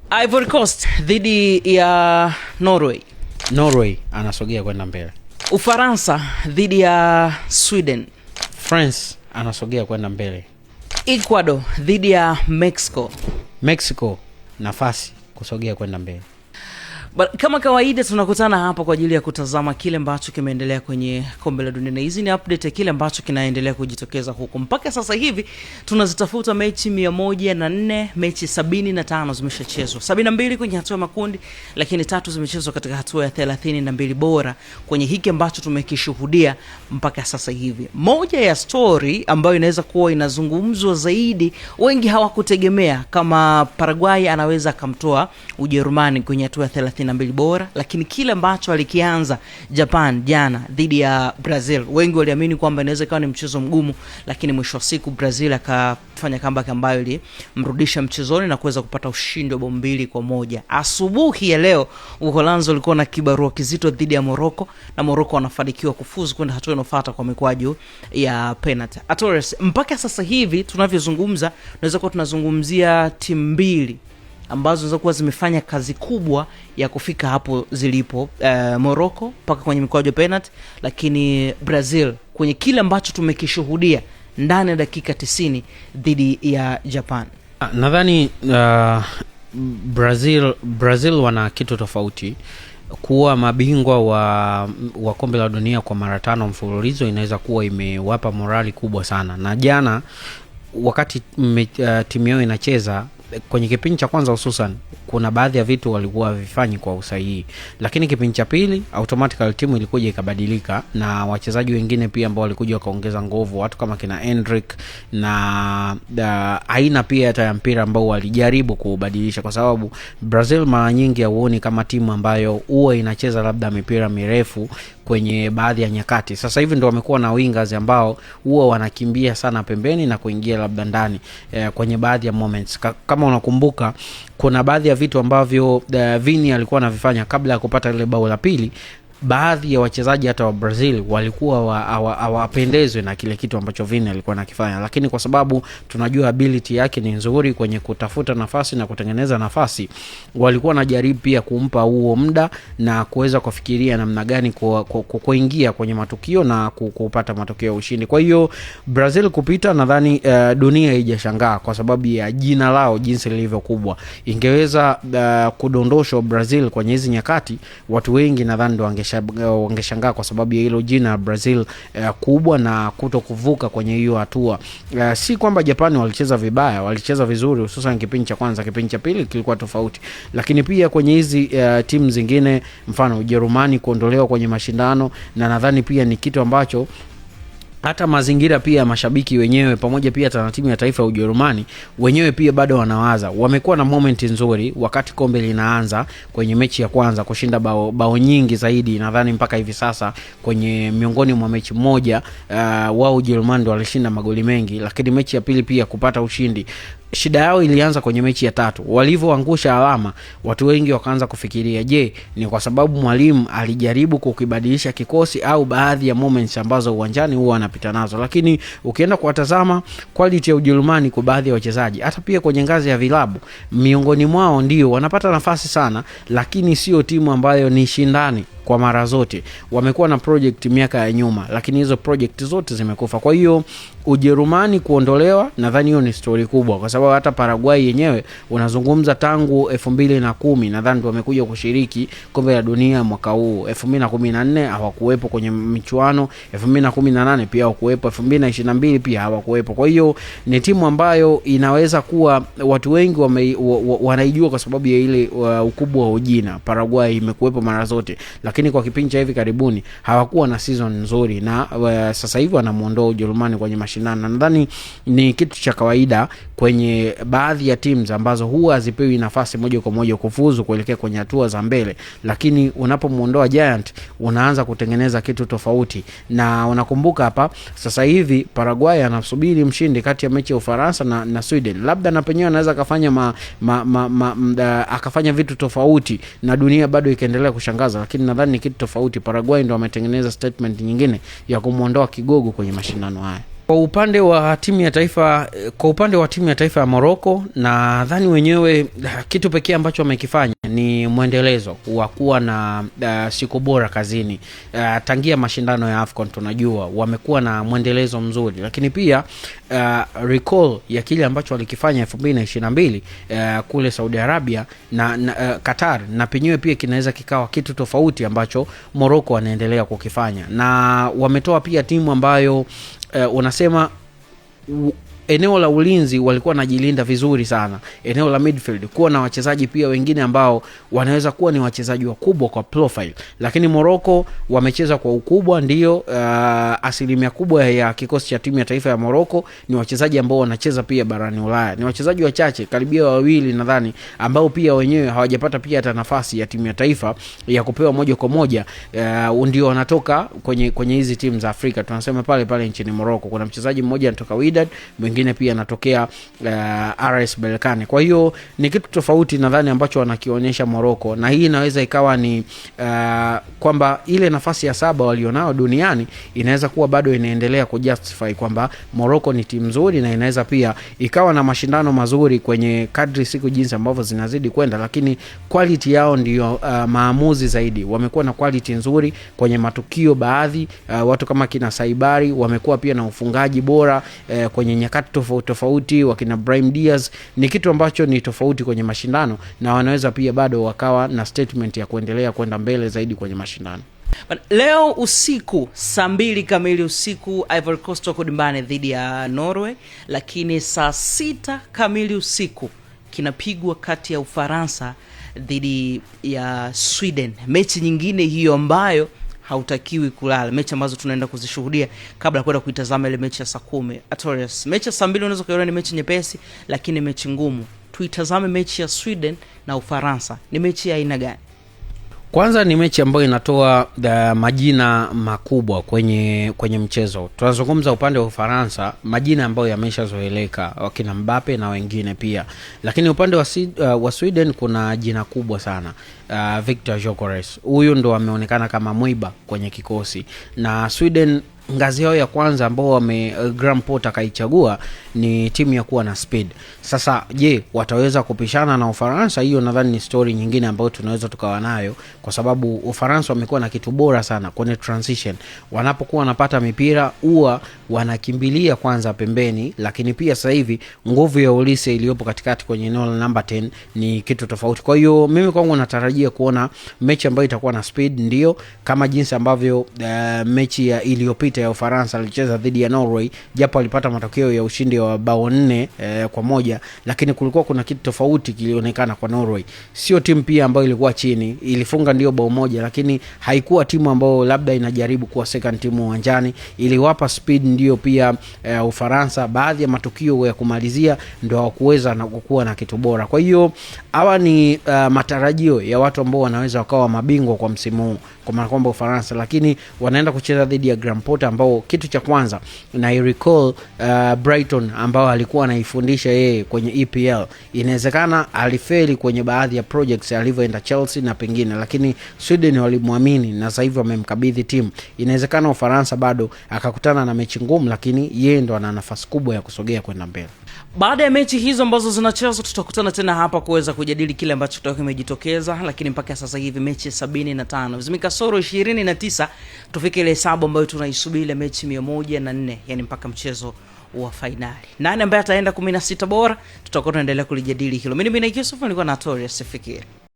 Ivory Coast dhidi ya Norway. Norway anasogea kwenda mbele. Ufaransa dhidi ya Sweden. France anasogea kwenda mbele. Ecuador dhidi ya Mexico. Mexico nafasi kusogea kwenda mbele. Kama kawaida tunakutana hapa kwa ajili ya kutazama kile ambacho kimeendelea kwenye kombe la dunia, na hizi ni update ya kile ambacho kinaendelea kujitokeza huko. Mpaka sasa hivi tunazitafuta mechi 104, mechi 75 zimeshachezwa. 72 kwenye hatua ya makundi, lakini 3 zimechezwa katika hatua ya 32 bora kwenye hiki ambacho tumekishuhudia mpaka sasa hivi. Moja ya story ambayo inaweza kuwa inazungumzwa zaidi, wengi hawakutegemea kama Paraguay anaweza kumtoa Ujerumani kwenye hatua ya 32 bora, lakini kile ambacho alikianza Japan jana dhidi ya Brazil, wengi waliamini kwamba inaweza kuwa ni mchezo mgumu, lakini mwisho wa siku Brazil akafanya comeback ambayo ilimrudisha mchezoni na kuweza kupata ushindi wa 2-1. Asubuhi ya leo Uholanzi walikuwa na kibarua kizito dhidi ya Morocco, na Morocco wanafanikiwa kufuzu kwenda hatua inayofuata kwa mikwaju ya penalty. Atores, mpaka sasa hivi tunavyozungumza tunaweza kuwa tunazungumzia timu mbili ambazo zinaweza kuwa zimefanya kazi kubwa ya kufika hapo zilipo, Morocco mpaka kwenye mikwaju ya penalty, lakini Brazil kwenye kile ambacho tumekishuhudia ndani ya dakika 90 dhidi ya Japan. Nadhani Brazil wana kitu tofauti. Kuwa mabingwa wa kombe la dunia kwa mara 5 mfululizo inaweza kuwa imewapa morali kubwa sana. Na jana wakati timu yao inacheza kwenye kipindi cha kwanza hususan, kuna baadhi ya vitu walikuwa vifanyi kwa usahihi, lakini kipindi cha pili automatically timu ilikuja ikabadilika, na wachezaji wengine pia ambao walikuja wakaongeza nguvu, watu kama kina Hendrick na aina pia hata ya mpira ambao walijaribu kubadilisha, kwa sababu Brazil mara nyingi hauoni kama timu ambayo huwa inacheza labda mipira mirefu kwenye baadhi ya nyakati. Sasa hivi ndio wamekuwa na wingers ambao huwa wanakimbia sana pembeni na kuingia labda ndani kwenye baadhi ya moments. Kama unakumbuka, kuna baadhi ya vitu ambavyo Vini alikuwa anavifanya kabla ya kupata ile bao la pili. Baadhi ya wachezaji hata wa Brazil walikuwa hawapendezwe na kile kitu ambacho Vini alikuwa anakifanya, lakini kwa sababu tunajua ability yake ni nzuri kwenye kutafuta nafasi na kutengeneza nafasi, walikuwa wanajaribu pia kumpa huo muda na kuweza kufikiria namna gani kuingia kwenye matukio na kupata matokeo ya ushindi. Kwa hiyo Brazil kupita, nadhani dunia haijashangaa kwa sababu ya jina lao jinsi lilivyo kubwa. Ingeweza kudondosha Brazil kwenye hizi nyakati, watu wengi nadhani ndio wangeshangaa kwa sababu ya hilo jina Brazil kubwa na kutokuvuka kwenye hiyo hatua. Si kwamba Japani walicheza vibaya, walicheza vizuri hususan kipindi cha kwanza. Kipindi cha pili kilikuwa tofauti, lakini pia kwenye hizi timu zingine, mfano Ujerumani kuondolewa kwenye mashindano, na nadhani pia ni kitu ambacho hata mazingira pia mashabiki wenyewe pamoja pia hata timu ya taifa ya Ujerumani wenyewe pia bado wanawaza. Wamekuwa na moment nzuri wakati kombe linaanza, kwenye mechi ya kwanza kushinda bao nyingi zaidi, nadhani mpaka hivi sasa kwenye miongoni mwa mechi moja wao Ujerumani walishinda magoli mengi, lakini mechi ya pili pia kupata ushindi. Shida yao ilianza kwenye mechi ya 3. Walivyoangusha alama, watu wengi wakaanza kufikiria, je, ni kwa sababu mwalimu alijaribu kukibadilisha kikosi au baadhi ya moments ambazo uwanjani huwa anapita nazo. Lakini ukienda kuwatazama quality ya Ujerumani kwa baadhi ya wachezaji, hata pia kwenye ngazi ya vilabu, miongoni mwao ndio wanapata nafasi sana, lakini sio timu ambayo ni shindani kwa mara zote. Wamekuwa na project miaka ya nyuma, lakini hizo project zote zimekufa. Kwa hiyo Ujerumani kuondolewa, nadhani hiyo ni story kubwa, kwa sababu hata Paraguay yenyewe unazungumza tangu 2010 nadhani ndio wamekuja kushiriki kombe la dunia mwaka huu. 2014 hawakuwepo kwenye michuano, 2018 pia hawakuwepo, 2022 pia hawakuwepo. Kwa hiyo ni timu ambayo inaweza kuwa watu wengi wanaijua kwa sababu ya ile ukubwa wa jina. Paraguay imekuwepo mara zote, lakini kwa kipindi cha hivi karibuni hawakuwa na season nzuri, na sasa hivi wanamuondoa Ujerumani kwenye mashindano. Nadhani ni kitu cha kawaida kwenye baadhi ya teams ambazo huwa hazipewi nafasi moja kwa moja kufuzu kuelekea kwenye hatua za mbele, lakini unapomuondoa Giant unaanza kutengeneza kitu tofauti. Na unakumbuka hapa sasa hivi Paraguay anasubiri mshindi kati ya mechi ya Ufaransa na Sweden. Labda na penyewe anaweza kufanya akafanya vitu tofauti na dunia bado ikaendelea kushangaza, lakini nadhani ni kitu tofauti. Paraguay ndio wametengeneza statement nyingine ya kumuondoa kigogo kwenye mashindano haya. Kwa upande wa timu ya taifa ya Morocco, nadhani wenyewe kitu pekee ambacho wamekifanya ni mwendelezo wa kuwa na siku bora kazini. Tangia mashindano ya AFCON tunajua wamekuwa na mwendelezo mzuri, lakini pia recall ya kile ambacho walikifanya 2022 kule Saudi Arabia na Qatar, na penyewe pia kinaweza kikawa kitu tofauti ambacho Morocco wanaendelea kukifanya. Na wametoa pia timu ambayo unasema eneo la ulinzi walikuwa wanajilinda vizuri sana, eneo la midfield kuwa na wachezaji pia wengine ambao wanaweza kuwa ni wachezaji wakubwa kwa profile. Lakini Morocco wamecheza kwa ukubwa, ndio asilimia kubwa ya kikosi cha timu ya taifa ya Morocco ni wachezaji ambao wanacheza pia barani Ulaya. Ni wachezaji wachache, karibia wawili nadhani, ambao pia wenyewe hawajapata pia hata nafasi ya timu ya taifa ya kupewa moja kwa moja, ndio wanatoka kwenye hizi timu za Afrika. Tunasema pale nchini Morocco kuna mchezaji mmoja anatoka Wydad, mwingine pia anatokea RS Berkane. Kwa hiyo ni kitu tofauti nadhani ambacho wanakionyesha Morocco, na hii inaweza ikawa ni kwamba ile nafasi ya 7 walionao duniani inaweza kuwa bado inaendelea kujustify kwamba Morocco ni timu nzuri, na inaweza pia ikawa na mashindano mazuri kwenye kadri siku jinsi ambavyo zinazidi kwenda, lakini quality yao ndio maamuzi zaidi. Wamekuwa na quality nzuri kwenye matukio baadhi, watu kama kina Saibari wamekuwa pia na ufungaji bora kwenye nyakati tofauti, wakina Brahim Diaz, ni kitu ambacho ni tofauti kwenye mashindano, na wanaweza pia bado wakawa na statement ya kuendelea kwenda mbele zaidi kwenye mashindano. Leo usiku saa 2 kamili usiku Ivory Coast wako dimbani dhidi ya Norway, lakini saa 6 kamili usiku kinapigwa kati ya Ufaransa dhidi ya Sweden. Mechi nyingine hiyo ambayo hautakiwi kulala, mechi ambazo tunaenda kuzishuhudia kabla kwenda kuitazama ile mechi ya saa 10. Atorius, mechi ya saa 2 unaweza kuiona ni mechi nyepesi, lakini mechi ngumu. Tuitazame mechi ya Sweden na Ufaransa, ni mechi ya aina gani? Kwanza ni mechi ambayo inatoa majina makubwa kwenye mchezo. Tunazungumza upande wa Ufaransa, majina ambayo yameshazoeleka, wakina Mbappe na wengine pia. Lakini upande wa Sweden kuna jina kubwa sana, Victor Gyökeres. Huyu ndo ameonekana kama mwiba kwenye kikosi. Na Sweden ngazi yao ya kwanza ambao Graham Potter kaichagua ni timu ya kuwa na speed. Sasa je, wataweza kupishana na Ufaransa? Hiyo nadhani ni story nyingine ambayo tunaweza tukawa nayo, kwa sababu Ufaransa wamekuwa na kitu bora sana kwenye transition. Wanapokuwa wanapata mipira huwa wanakimbilia kwanza pembeni, lakini pia sasa hivi nguvu ya Olise iliyopo katikati kwenye eneo la number 10 ni kitu tofauti. Kwa hiyo mimi kwangu natarajia kuona mechi ambayo itakuwa na speed, ndio kama jinsi ambavyo mechi ya iliyopita ya Ufaransa alicheza dhidi ya Norway, japo alipata matokeo ya ushindi wa bao 4-1, lakini kulikuwa kuna kitu tofauti kilionekana kwa Norway. Sio timu pia ambayo ilikuwa chini, ilifunga ndio bao 1, lakini haikuwa timu ambayo labda inajaribu kuwa second team uwanjani. Iliwapa speed ndio pia Ufaransa, baadhi ya matukio ya kumalizia ndio hawakuweza na kukua na kitu bora. Kwa hiyo hawa ni matarajio ya watu ambao wanaweza wakawa mabingwa kwa msimu huu, kwa maana kwamba Ufaransa, lakini wanaenda kucheza dhidi ya Graham Potter ambao kitu cha kwanza na recall Brighton ambao alikuwa anaifundisha yeye kwenye EPL. Inawezekana alifeli kwenye baadhi ya projects alivyoenda Chelsea na pengine, lakini Sweden walimwamini na sasa hivi wamemkabidhi timu. Inawezekana Ufaransa bado akakutana na mechi ngumu, lakini yeye ndo ana nafasi kubwa ya kusogea kwenda mbele. Baada ya mechi hizo ambazo zinachezwa, tutakutana tena hapa kuweza kujadili kile ambacho kitakuwa kimejitokeza, lakini mpaka sasa hivi mechi 75 zimekasoro 29 tufike ile hesabu ambayo tunaisubiri, ile mechi 104, yani mpaka mchezo wa finali. Nani ambaye ataenda 16 bora, tutakuwa tunaendelea kulijadili hilo. Mimi ni Yusuf, nilikuwa na Atorius Fikiri.